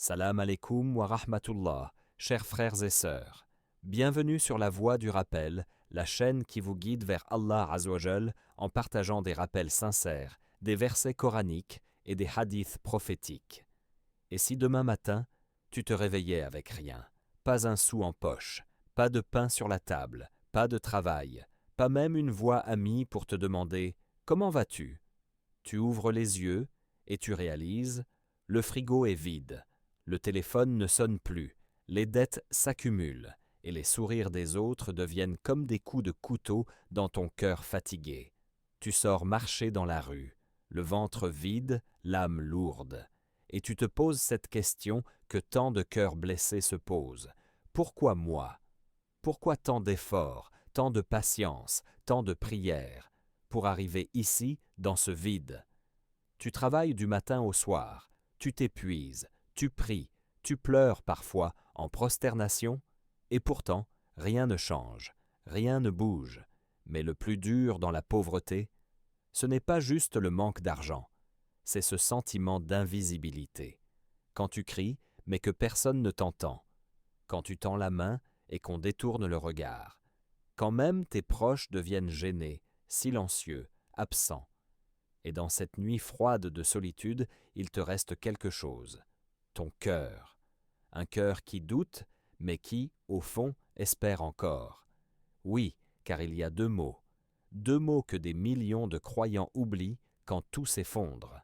Salam alaikum wa rahmatullah, chers frères et sœurs. Bienvenue sur la Voie du Rappel, la chaîne qui vous guide vers Allah Azzawajal en partageant des rappels sincères, des versets coraniques et des hadiths prophétiques. Et si demain matin, tu te réveillais avec rien, pas un sou en poche, pas de pain sur la table, pas de travail, pas même une voix amie pour te demander « Comment vas-tu » Tu ouvres les yeux et tu réalises « Le frigo est vide ». Le téléphone ne sonne plus, les dettes s'accumulent et les sourires des autres deviennent comme des coups de couteau dans ton cœur fatigué. Tu sors marcher dans la rue, le ventre vide, l'âme lourde, et tu te poses cette question que tant de cœurs blessés se posent. Pourquoi moi? Pourquoi tant d'efforts, tant de patience, tant de prières pour arriver ici, dans ce vide? Tu travailles du matin au soir, tu t'épuises, tu pries, tu pleures parfois en prosternation, et pourtant rien ne change, rien ne bouge. Mais le plus dur dans la pauvreté, ce n'est pas juste le manque d'argent, c'est ce sentiment d'invisibilité. Quand tu cries, mais que personne ne t'entend. Quand tu tends la main et qu'on détourne le regard. Quand même tes proches deviennent gênés, silencieux, absents. Et dans cette nuit froide de solitude, il te reste quelque chose. Ton cœur. Un cœur qui doute, mais qui, au fond, espère encore. Oui, car il y a deux mots que des millions de croyants oublient quand tout s'effondre.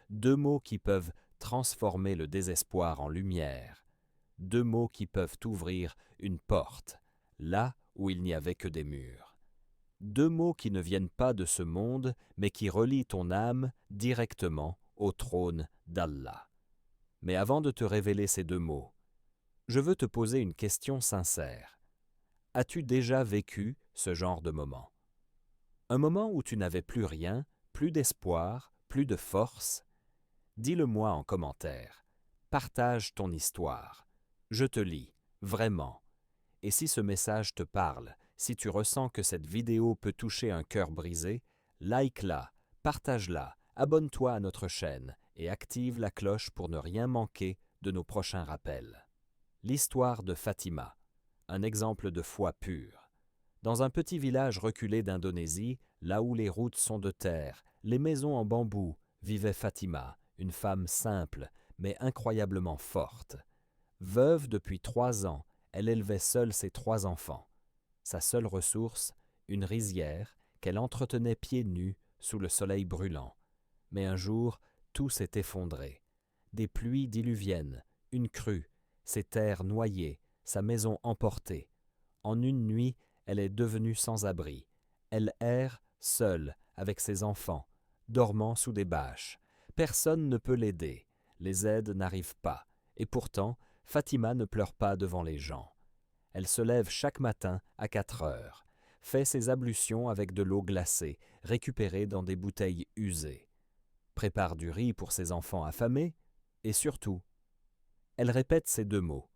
Deux mots qui peuvent transformer le désespoir en lumière. Deux mots qui peuvent ouvrir une porte, là où il n'y avait que des murs. Deux mots qui ne viennent pas de ce monde, mais qui relient ton âme directement au trône d'Allah. Mais avant de te révéler ces deux mots, je veux te poser une question sincère. As-tu déjà vécu ce genre de moment? Un moment où tu n'avais plus rien, plus d'espoir, plus de force? Dis-le-moi en commentaire. Partage ton histoire. Je te lis, vraiment. Et si ce message te parle, si tu ressens que cette vidéo peut toucher un cœur brisé, like-la, partage-la, abonne-toi à notre chaîne et active la cloche pour ne rien manquer de nos prochains rappels. L'histoire de Fatima, un exemple de foi pure. Dans un petit village reculé d'Indonésie, là où les routes sont de terre, les maisons en bambou, vivait Fatima, une femme simple, mais incroyablement forte. Veuve depuis 3 ans, elle élevait seule ses 3 enfants. Sa seule ressource, une rizière qu'elle entretenait pieds nus sous le soleil brûlant. Mais un jour, tout s'est effondré. Des pluies diluviennes, une crue, ses terres noyées, sa maison emportée. En une nuit, elle est devenue sans abri. Elle erre seule avec ses enfants, dormant sous des bâches. Personne ne peut l'aider, les aides n'arrivent pas, et pourtant, Fatima ne pleure pas devant les gens. Elle se lève chaque matin à 4 heures, fait ses ablutions avec de l'eau glacée, récupérée dans des bouteilles usées, prépare du riz pour ses enfants affamés, et surtout, elle répète ces deux mots,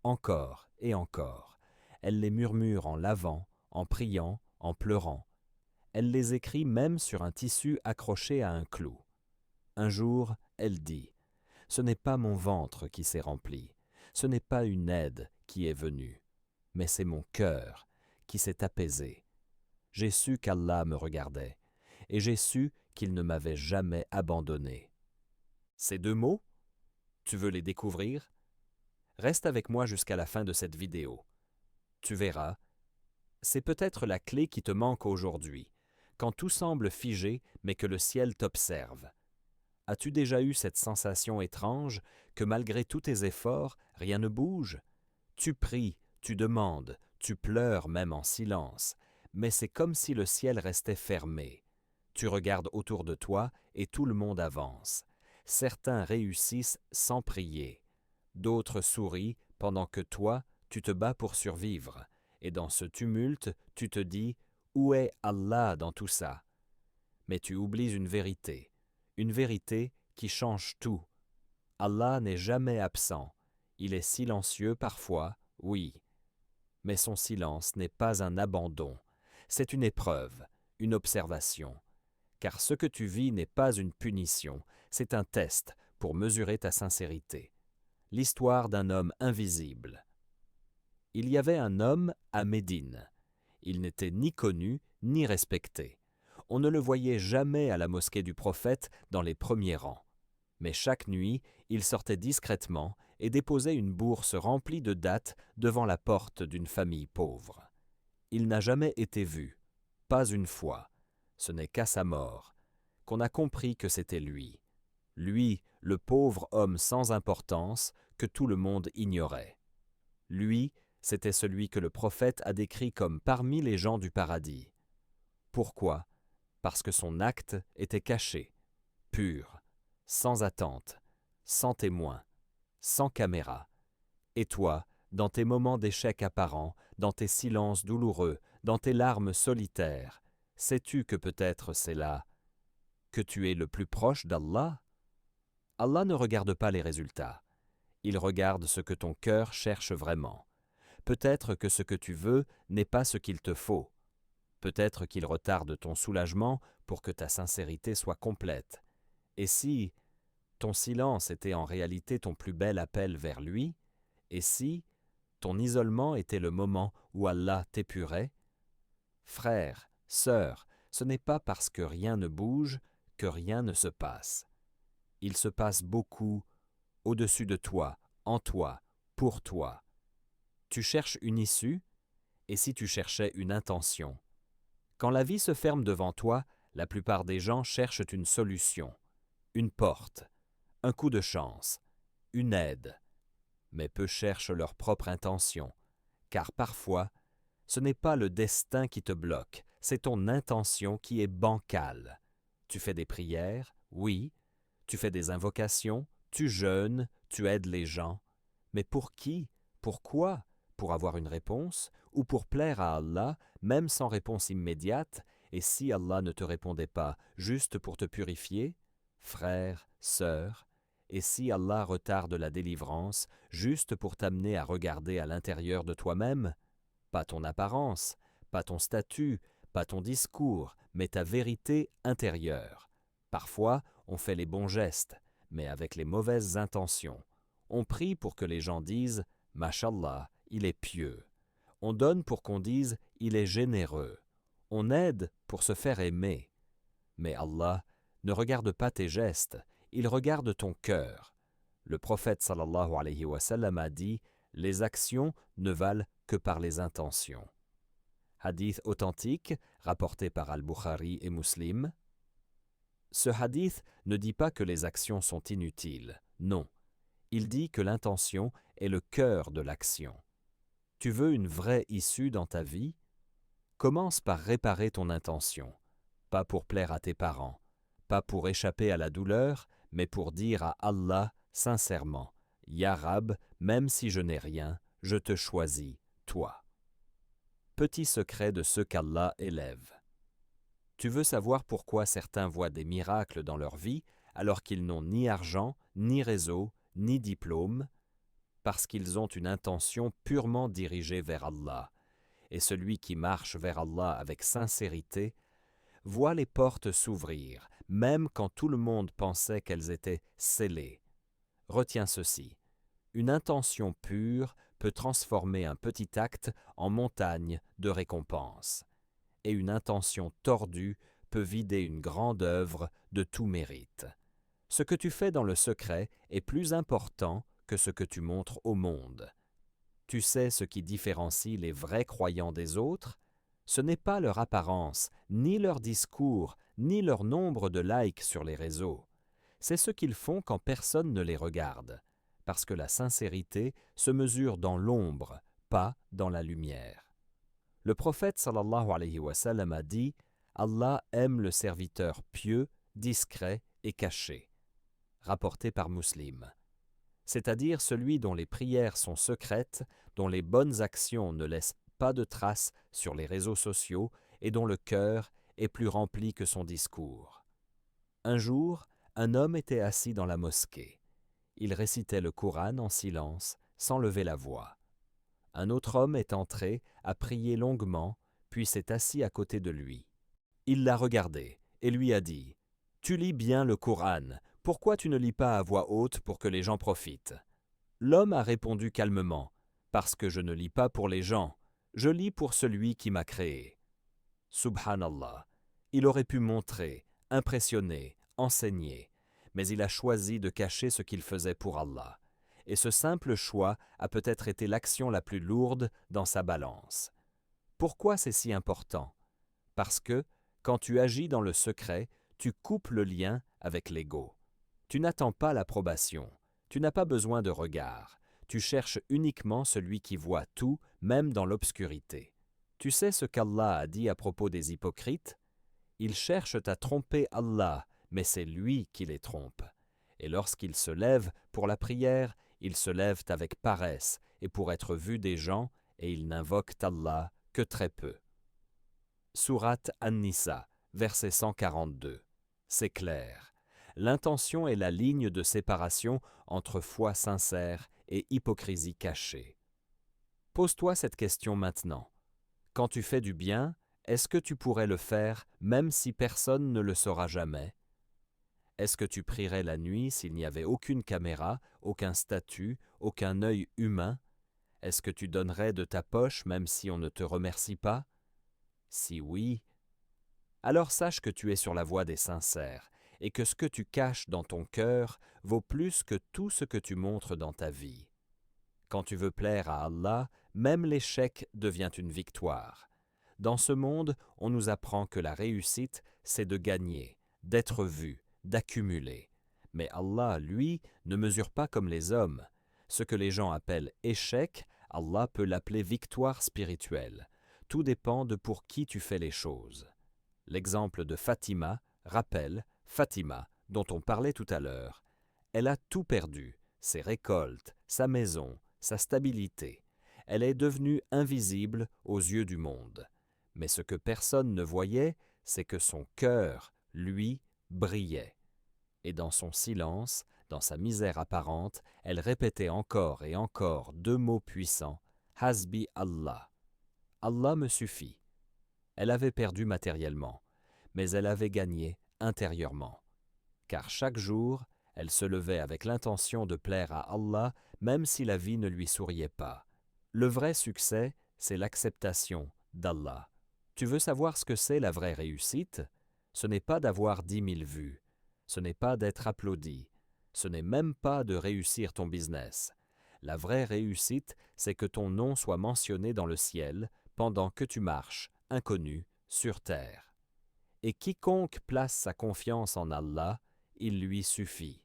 encore et encore. Elle les murmure en lavant, en priant, en pleurant. Elle les écrit même sur un tissu accroché à un clou. Un jour, elle dit « Ce n'est pas mon ventre qui s'est rempli, ce n'est pas une aide qui est venue, mais c'est mon cœur qui s'est apaisé. J'ai su qu'Allah me regardait, et j'ai su qu'il ne m'avait jamais abandonné. » Ces deux mots, tu veux les découvrir? Reste avec moi jusqu'à la fin de cette vidéo. Tu verras, c'est peut-être la clé qui te manque aujourd'hui, quand tout semble figé mais que le ciel t'observe. As-tu déjà eu cette sensation étrange que malgré tous tes efforts, rien ne bouge? Tu pries, tu demandes, tu pleures même en silence, mais c'est comme si le ciel restait fermé. Tu regardes autour de toi et tout le monde avance. Certains réussissent sans prier. D'autres sourient pendant que toi, tu te bats pour survivre. Et dans ce tumulte, tu te dis « Où est Allah dans tout ça ?» Mais tu oublies une vérité qui change tout. Allah n'est jamais absent. Il est silencieux parfois, oui. Mais son silence n'est pas un abandon. C'est une épreuve, une observation. Car ce que tu vis n'est pas une punition, c'est un test pour mesurer ta sincérité. L'histoire d'un homme invisible. Il y avait un homme à Médine. Il n'était ni connu ni respecté. On ne le voyait jamais à la mosquée du prophète dans les premiers rangs. Mais chaque nuit, il sortait discrètement et déposait une bourse remplie de dattes devant la porte d'une famille pauvre. Il n'a jamais été vu, pas une fois. Ce n'est qu'à sa mort qu'on a compris que c'était lui. Lui, le pauvre homme sans importance que tout le monde ignorait. Lui, c'était celui que le prophète a décrit comme parmi les gens du paradis. Pourquoi ? Parce que son acte était caché, pur, sans attente, sans témoin, sans caméra. Et toi, dans tes moments d'échec apparents, dans tes silences douloureux, dans tes larmes solitaires, sais-tu que peut-être c'est là que tu es le plus proche d'Allah ? Allah ne regarde pas les résultats. Il regarde ce que ton cœur cherche vraiment. Peut-être que ce que tu veux n'est pas ce qu'il te faut. Peut-être qu'il retarde ton soulagement pour que ta sincérité soit complète. Et si ton silence était en réalité ton plus bel appel vers lui, et si ton isolement était le moment où Allah t'épurait, frère, sœur, ce n'est pas parce que rien ne bouge que rien ne se passe. Il se passe beaucoup au-dessus de toi, en toi, pour toi. Tu cherches une issue, et si tu cherchais une intention? Quand la vie se ferme devant toi, la plupart des gens cherchent une solution, une porte, un coup de chance, une aide. Mais peu cherchent leur propre intention, car parfois, ce n'est pas le destin qui te bloque, c'est ton intention qui est bancale. Tu fais des prières, oui, tu fais des invocations, tu jeûnes, tu aides les gens. Mais pour qui? Pourquoi? Pour avoir une réponse? Ou pour plaire à Allah, même sans réponse immédiate? Et si Allah ne te répondait pas, juste pour te purifier? Frère, sœur, et si Allah retarde la délivrance, juste pour t'amener à regarder à l'intérieur de toi-même? Pas ton apparence, pas ton statut, pas ton discours, mais ta vérité intérieure. Parfois, on fait les bons gestes, mais avec les mauvaises intentions. On prie pour que les gens disent « Mashallah, il est pieux ». On donne pour qu'on dise « il est généreux ». On aide pour se faire aimer. Mais Allah ne regarde pas tes gestes, il regarde ton cœur. Le prophète sallallahu alayhi wa sallam a dit « Les actions ne valent que par les intentions ». Hadith authentique, rapporté par Al-Bukhari et Muslim. Ce hadith ne dit pas que les actions sont inutiles, non. Il dit que l'intention est le cœur de l'action. Tu veux une vraie issue dans ta vie? Commence par réparer ton intention, pas pour plaire à tes parents, pas pour échapper à la douleur, mais pour dire à Allah sincèrement « Ya Rab, même si je n'ai rien, je te choisis, toi ». Petit secret de ceux qu'Allah élève. Tu veux savoir pourquoi certains voient des miracles dans leur vie alors qu'ils n'ont ni argent, ni réseau, ni diplôme? Parce qu'ils ont une intention purement dirigée vers Allah. Et celui qui marche vers Allah avec sincérité voit les portes s'ouvrir, même quand tout le monde pensait qu'elles étaient scellées. Retiens ceci. Une intention pure peut transformer un petit acte en montagne de récompenses. Et une intention tordue peut vider une grande œuvre de tout mérite. Ce que tu fais dans le secret est plus important que ce que tu montres au monde. Tu sais ce qui différencie les vrais croyants des autres? Ce n'est pas leur apparence, ni leur discours, ni leur nombre de likes sur les réseaux. C'est ce qu'ils font quand personne ne les regarde, parce que la sincérité se mesure dans l'ombre, pas dans la lumière. Le prophète sallallahu alayhi wa sallam a dit « Allah aime le serviteur pieux, discret et caché », rapporté par Muslim. C'est-à-dire celui dont les prières sont secrètes, dont les bonnes actions ne laissent pas de traces sur les réseaux sociaux et dont le cœur est plus rempli que son discours. Un jour, un homme était assis dans la mosquée. Il récitait le Coran en silence, sans lever la voix. Un autre homme est entré, a prié longuement, puis s'est assis à côté de lui. Il l'a regardé et lui a dit « Tu lis bien le Coran, pourquoi tu ne lis pas à voix haute pour que les gens profitent ?» L'homme a répondu calmement, « Parce que je ne lis pas pour les gens, je lis pour celui qui m'a créé. » Subhanallah, il aurait pu montrer, impressionner, enseigner, mais il a choisi de cacher ce qu'il faisait pour Allah. Et ce simple choix a peut-être été l'action la plus lourde dans sa balance. Pourquoi c'est si important? Parce que, quand tu agis dans le secret, tu coupes le lien avec l'ego. Tu n'attends pas l'approbation, tu n'as pas besoin de regard, tu cherches uniquement celui qui voit tout, même dans l'obscurité. Tu sais ce qu'Allah a dit à propos des hypocrites? Ils cherchent à tromper Allah, mais c'est lui qui les trompe. Et lorsqu'ils se lèvent pour la prière, ils se lèvent avec paresse et pour être vus des gens, et ils n'invoquent Allah que très peu. Sourate An-Nisa, verset 142. C'est clair. L'intention est la ligne de séparation entre foi sincère et hypocrisie cachée. Pose-toi cette question maintenant. Quand tu fais du bien, est-ce que tu pourrais le faire même si personne ne le saura jamais? Est-ce que tu prierais la nuit s'il n'y avait aucune caméra, aucun statut, aucun œil humain? Est-ce que tu donnerais de ta poche même si on ne te remercie pas? Si oui, alors sache que tu es sur la voie des sincères et que ce que tu caches dans ton cœur vaut plus que tout ce que tu montres dans ta vie. Quand tu veux plaire à Allah, même l'échec devient une victoire. Dans ce monde, on nous apprend que la réussite, c'est de gagner, d'être vu, d'accumuler. Mais Allah, lui, ne mesure pas comme les hommes. Ce que les gens appellent échec, Allah peut l'appeler victoire spirituelle. Tout dépend de pour qui tu fais les choses. L'exemple de Fatima rappelle Fatima, dont on parlait tout à l'heure. Elle a tout perdu, ses récoltes, sa maison, sa stabilité. Elle est devenue invisible aux yeux du monde. Mais ce que personne ne voyait, c'est que son cœur, lui, brillait. Et dans son silence, dans sa misère apparente, elle répétait encore et encore deux mots puissants, « Hasbi Allah ». Allah me suffit. Elle avait perdu matériellement, mais elle avait gagné intérieurement. Car chaque jour, elle se levait avec l'intention de plaire à Allah, même si la vie ne lui souriait pas. Le vrai succès, c'est l'acceptation d'Allah. Tu veux savoir ce que c'est la vraie réussite? Ce n'est pas d'avoir 10 000 vues, ce n'est pas d'être applaudi, ce n'est même pas de réussir ton business. La vraie réussite, c'est que ton nom soit mentionné dans le ciel pendant que tu marches, inconnu, sur terre. Et quiconque place sa confiance en Allah, il lui suffit.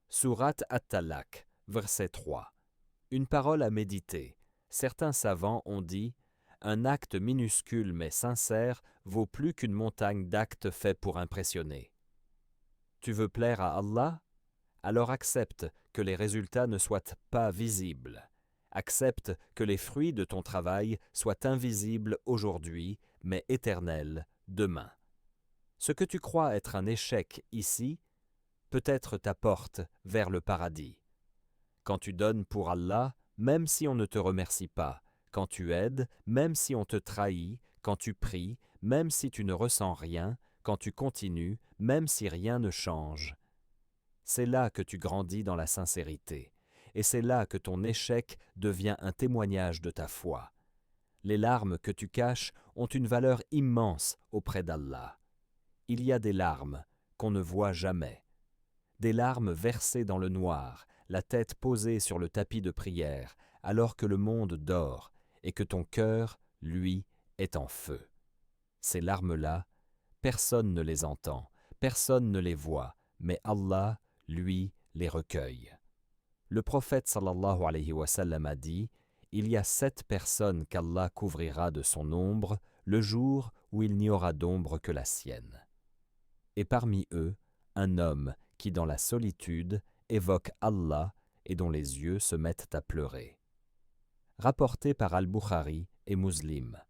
Sourate At-Talaq, verset 3. Une parole à méditer. Certains savants ont dit « Un acte minuscule mais sincère vaut plus qu'une montagne d'actes faits pour impressionner. » Tu veux plaire à Allah? Alors accepte que les résultats ne soient pas visibles. Accepte que les fruits de ton travail soient invisibles aujourd'hui, mais éternels demain. Ce que tu crois être un échec ici, peut être ta porte vers le paradis. Quand tu donnes pour Allah, même si on ne te remercie pas, quand tu aides, même si on te trahit, quand tu pries, même si tu ne ressens rien, quand tu continues, même si rien ne change. C'est là que tu grandis dans la sincérité, et c'est là que ton échec devient un témoignage de ta foi. Les larmes que tu caches ont une valeur immense auprès d'Allah. Il y a des larmes qu'on ne voit jamais, des larmes versées dans le noir, la tête posée sur le tapis de prière, alors que le monde dort et que ton cœur, lui, est en feu. Ces larmes-là, personne ne les entend, personne ne les voit, mais Allah, lui, les recueille. Le prophète sallallahu alayhi wa sallam a dit « Il y a 7 personnes qu'Allah couvrira de son ombre le jour où il n'y aura d'ombre que la sienne. » Et parmi eux, un homme qui dans la solitude évoque Allah et dont les yeux se mettent à pleurer. Rapporté par Al-Bukhari et Muslim.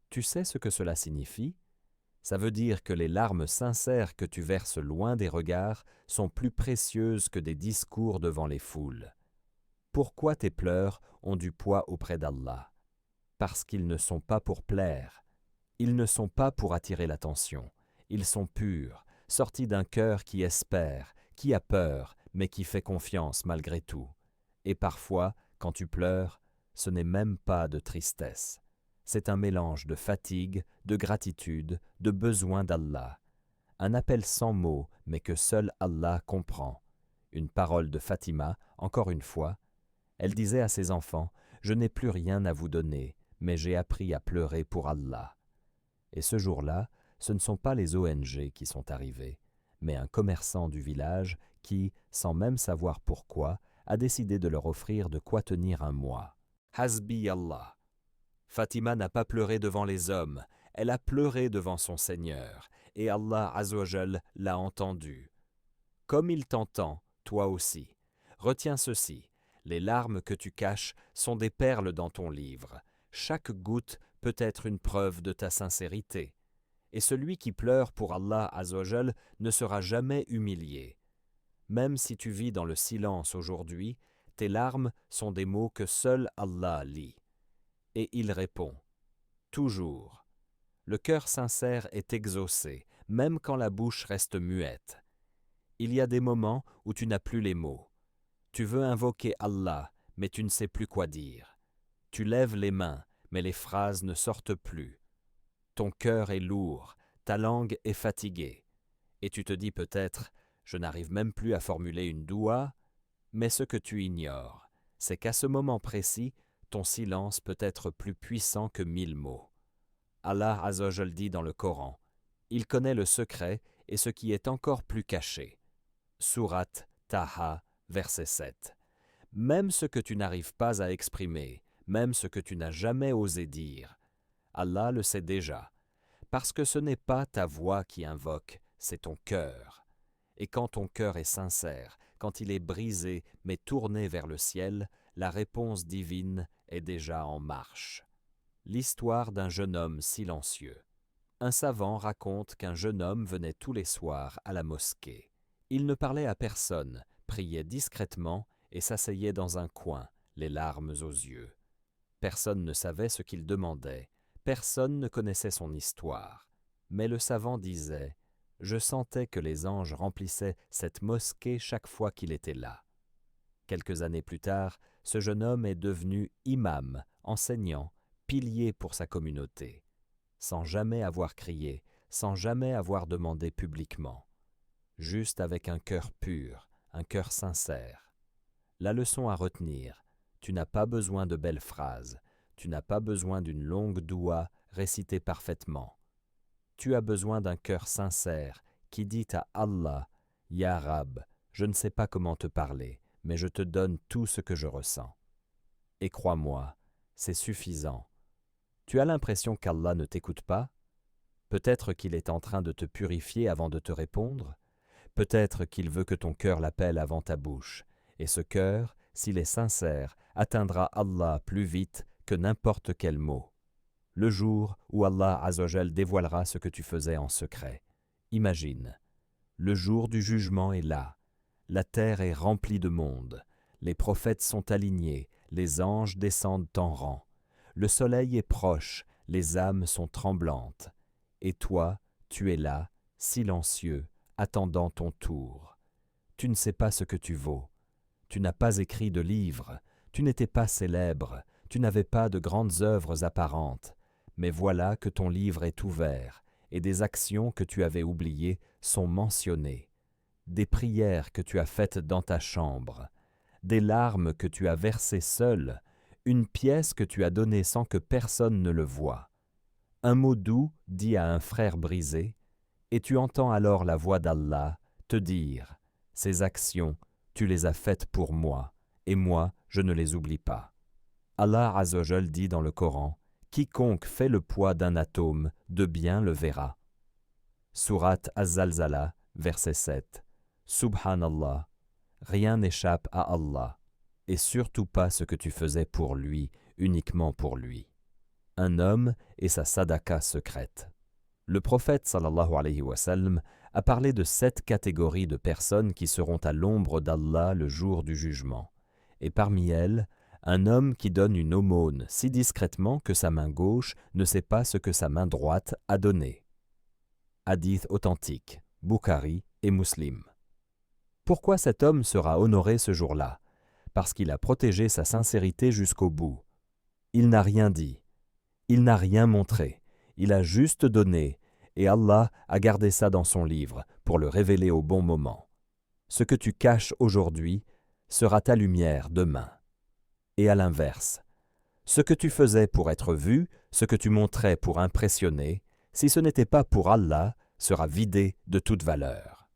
Tu sais ce que cela signifie? Ça veut dire que les larmes sincères que tu verses loin des regards sont plus précieuses que des discours devant les foules. Pourquoi tes pleurs ont du poids auprès d'Allah? Parce qu'ils ne sont pas pour plaire. Ils ne sont pas pour attirer l'attention. Ils sont purs, sortis d'un cœur qui espère, qui a peur, mais qui fait confiance malgré tout. Et parfois, quand tu pleures, ce n'est même pas de tristesse. C'est un mélange de fatigue, de gratitude, de besoin d'Allah. Un appel sans mots, mais que seul Allah comprend. Une parole de Fatima, encore une fois. Elle disait à ses enfants, « Je n'ai plus rien à vous donner, mais j'ai appris à pleurer pour Allah. » Et ce jour-là, ce ne sont pas les ONG qui sont arrivés, mais un commerçant du village qui, sans même savoir pourquoi, a décidé de leur offrir de quoi tenir un mois. Hasbi Allah. Fatima n'a pas pleuré devant les hommes, elle a pleuré devant son Seigneur, et Allah Azzawajal l'a entendu. Comme il t'entend, toi aussi. Retiens ceci, les larmes que tu caches sont des perles dans ton livre. Chaque goutte peut être une preuve de ta sincérité. Et celui qui pleure pour Allah Azzawajal ne sera jamais humilié. Même si tu vis dans le silence aujourd'hui, tes larmes sont des mots que seul Allah lit. Et il répond, toujours. Le cœur sincère est exaucé, même quand la bouche reste muette. Il y a des moments où tu n'as plus les mots. Tu veux invoquer Allah, mais tu ne sais plus quoi dire. Tu lèves les mains, mais les phrases ne sortent plus. Ton cœur est lourd, ta langue est fatiguée. Et tu te dis peut-être, je n'arrive même plus à formuler une doua, mais ce que tu ignores, c'est qu'à ce moment précis, ton silence peut être plus puissant que 1000 mots. Allah Azzawajal dit dans le Coran, il connaît le secret et ce qui est encore plus caché. Sourate Taha, verset 7. Même ce que tu n'arrives pas à exprimer, même ce que tu n'as jamais osé dire, Allah le sait déjà, parce que ce n'est pas ta voix qui invoque, c'est ton cœur. Et quand ton cœur est sincère, quand il est brisé mais tourné vers le ciel, la réponse divine est déjà en marche. L'histoire d'un jeune homme silencieux. Un savant raconte qu'un jeune homme venait tous les soirs à la mosquée. Il ne parlait à personne, priait discrètement et s'asseyait dans un coin, les larmes aux yeux. Personne ne savait ce qu'il demandait, personne ne connaissait son histoire. Mais le savant disait « Je sentais que les anges remplissaient cette mosquée chaque fois qu'il était là. » Quelques années plus tard, ce jeune homme est devenu imam, enseignant, pilier pour sa communauté, sans jamais avoir crié, sans jamais avoir demandé publiquement, juste avec un cœur pur, un cœur sincère. La leçon à retenir, tu n'as pas besoin de belles phrases, tu n'as pas besoin d'une longue doua récitée parfaitement. Tu as besoin d'un cœur sincère qui dit à Allah, « Ya Rab, je ne sais pas comment te parler, mais je te donne tout ce que je ressens. » Et crois-moi, c'est suffisant. Tu as l'impression qu'Allah ne t'écoute pas? Peut-être qu'il est en train de te purifier avant de te répondre. Peut-être qu'il veut que ton cœur l'appelle avant ta bouche. Et ce cœur, s'il est sincère, atteindra Allah plus vite que n'importe quel mot. Le jour où Allah Azzawajal dévoilera ce que tu faisais en secret. Imagine, le jour du jugement est là. La terre est remplie de monde. Les prophètes sont alignés, les anges descendent en rang. Le soleil est proche, les âmes sont tremblantes. Et toi, tu es là, silencieux, attendant ton tour. Tu ne sais pas ce que tu vaux. Tu n'as pas écrit de livre, tu n'étais pas célèbre, tu n'avais pas de grandes œuvres apparentes. Mais voilà que ton livre est ouvert, et des actions que tu avais oubliées sont mentionnées. Des prières que tu as faites dans ta chambre, des larmes que tu as versées seul, une pièce que tu as donnée sans que personne ne le voie. Un mot doux dit à un frère brisé, et tu entends alors la voix d'Allah te dire « Ces actions, tu les as faites pour moi, et moi, je ne les oublie pas. » Allah Azzawajal dit dans le Coran « Quiconque fait le poids d'un atome, de bien le verra. » Sourate Az-Zalzala, verset 7. Subhanallah, rien n'échappe à Allah, et surtout pas ce que tu faisais pour lui, uniquement pour lui. Un homme et sa sadaqa secrète. Le prophète sallallahu alayhi wa sallam a parlé de 7 catégories de personnes qui seront à l'ombre d'Allah le jour du jugement. Et parmi elles, un homme qui donne une aumône si discrètement que sa main gauche ne sait pas ce que sa main droite a donné. Hadith authentique, Bukhari et Muslim. Pourquoi cet homme sera honoré ce jour-là? parce qu'il a protégé sa sincérité jusqu'au bout. Il n'a rien dit, il n'a rien montré, il a juste donné, et Allah a gardé ça dans son livre pour le révéler au bon moment. Ce que tu caches aujourd'hui sera ta lumière demain. Et à l'inverse, ce que tu faisais pour être vu, ce que tu montrais pour impressionner, si ce n'était pas pour Allah, sera vidé de toute valeur.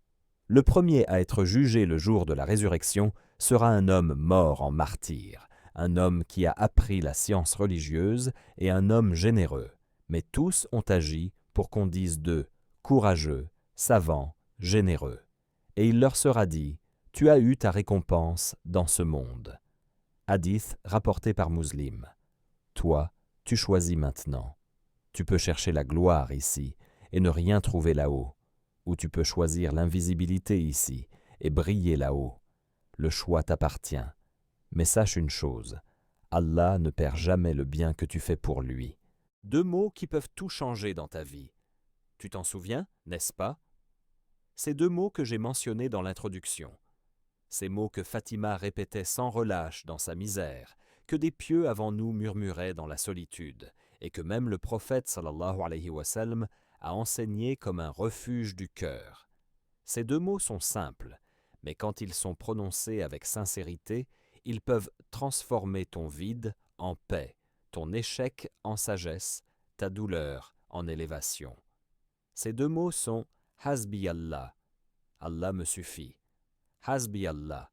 Le premier à être jugé le jour de la résurrection sera un homme mort en martyr, un homme qui a appris la science religieuse et un homme généreux, mais tous ont agi pour qu'on dise d'eux courageux, savants, généreux. Et il leur sera dit, tu as eu ta récompense dans ce monde. Hadith rapporté par Muslim. Toi, tu choisis maintenant. Tu peux chercher la gloire ici et ne rien trouver là-haut, ou tu peux choisir l'invisibilité ici et briller là-haut. Le choix t'appartient. Mais sache une chose, Allah ne perd jamais le bien que tu fais pour lui. 2 mots qui peuvent tout changer dans ta vie. Tu t'en souviens, n'est-ce pas? Ces 2 mots que j'ai mentionnés dans l'introduction. Ces mots que Fatima répétait sans relâche dans sa misère, que des pieux avant nous murmuraient dans la solitude, et que même le prophète sallallahu alayhi wa sallam a enseigné comme un refuge du cœur. Ces 2 mots sont simples, mais quand ils sont prononcés avec sincérité, ils peuvent transformer ton vide en paix, ton échec en sagesse, ta douleur en élévation. Ces 2 mots sont « Hasbi Allah », Allah me suffit. « Hasbi Allah ».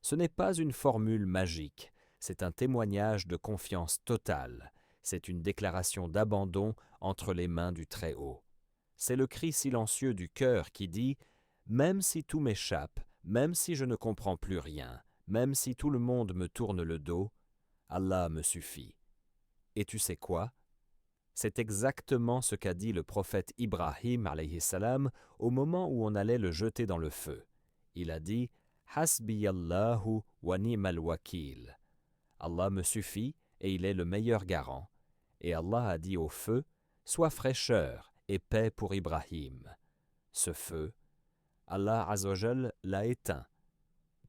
Ce n'est pas une formule magique, c'est un témoignage de confiance totale, c'est une déclaration d'abandon entre les mains du Très-Haut. C'est le cri silencieux du cœur qui dit « Même si tout m'échappe, même si je ne comprends plus rien, même si tout le monde me tourne le dos, Allah me suffit. » Et tu sais quoi? C'est exactement ce qu'a dit le prophète Ibrahim alayhi salam au moment où on allait le jeter dans le feu. Il a dit « Hasbiyallahu wa ni'mal wakil » Allah me suffit et il est le meilleur garant. Et Allah a dit au feu « Sois fraîcheur et paix pour Ibrahim ». Ce feu, Allah Azzawajal l'a éteint.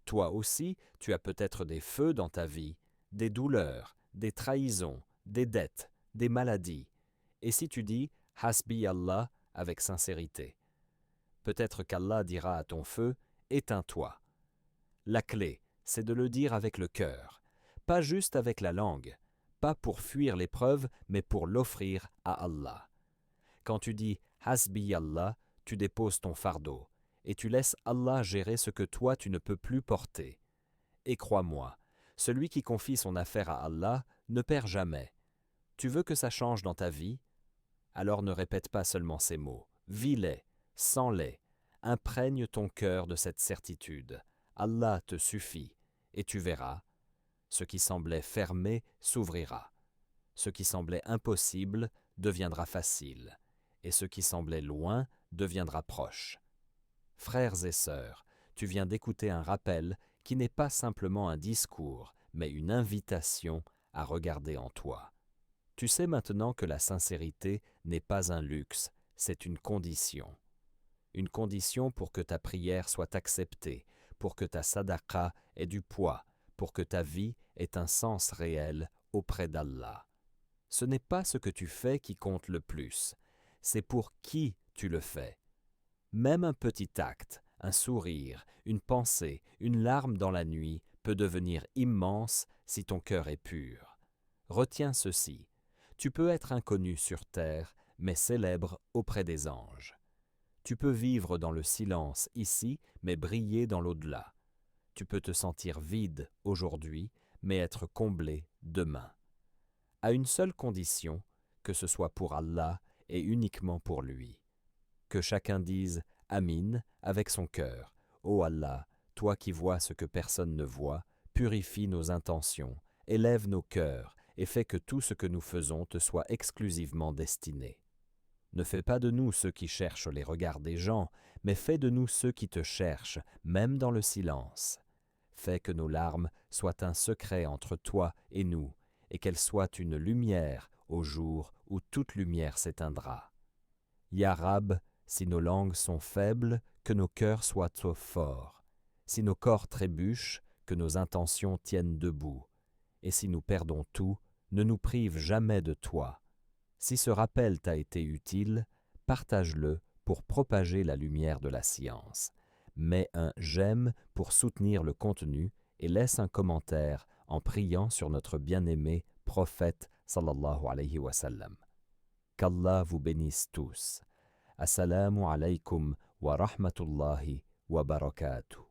Toi aussi, tu as peut-être des feux dans ta vie, des douleurs, des trahisons, des dettes, des maladies. Et si tu dis « Hasbi Allah » avec sincérité, peut-être qu'Allah dira à ton feu « Éteins-toi ». La clé, c'est de le dire avec le cœur, pas juste avec la langue, pas pour fuir l'épreuve, mais pour l'offrir à Allah. Quand tu dis « Hasbi Allah », tu déposes ton fardeau, et tu laisses Allah gérer ce que toi tu ne peux plus porter. Et crois-moi, celui qui confie son affaire à Allah ne perd jamais. Tu veux que ça change dans ta vie? Alors ne répète pas seulement ces mots, vis-les, sens-les, imprègne ton cœur de cette certitude. Allah te suffit, et tu verras, ce qui semblait fermé s'ouvrira. Ce qui semblait impossible deviendra facile, et ce qui semblait loin deviendra proche. Frères et sœurs, tu viens d'écouter un rappel qui n'est pas simplement un discours, mais une invitation à regarder en toi. Tu sais maintenant que la sincérité n'est pas un luxe, c'est une condition. Une condition pour que ta prière soit acceptée, pour que ta sadaqa ait du poids, pour que ta vie ait un sens réel auprès d'Allah. Ce n'est pas ce que tu fais qui compte le plus, c'est pour qui tu le fais. Même un petit acte, un sourire, une pensée, une larme dans la nuit peut devenir immense si ton cœur est pur. Retiens ceci, tu peux être inconnu sur terre, mais célèbre auprès des anges. Tu peux vivre dans le silence ici, mais briller dans l'au-delà. Tu peux te sentir vide aujourd'hui, mais être comblé demain. À une seule condition, que ce soit pour Allah et uniquement pour lui. Que chacun dise « Amin » avec son cœur. « Ô Allah, toi qui vois ce que personne ne voit, purifie nos intentions, élève nos cœurs et fais que tout ce que nous faisons te soit exclusivement destiné. Ne fais pas de nous ceux qui cherchent les regards des gens, mais fais de nous ceux qui te cherchent, même dans le silence. Fais que nos larmes soient un secret entre toi et nous, et qu'elles soient une lumière au jour où toute lumière s'éteindra. Ya Rab, si nos langues sont faibles, que nos cœurs soient forts. Si nos corps trébuchent, que nos intentions tiennent debout. Et si nous perdons tout, ne nous prive jamais de toi. Si ce rappel t'a été utile, partage-le pour propager la lumière de la science. Mets un j'aime pour soutenir le contenu et laisse un commentaire en priant sur notre bien-aimé prophète sallallahu alayhi wa sallam. Qu'Allah vous bénisse tous. Assalamu alaykum wa rahmatullahi wa barakatuh.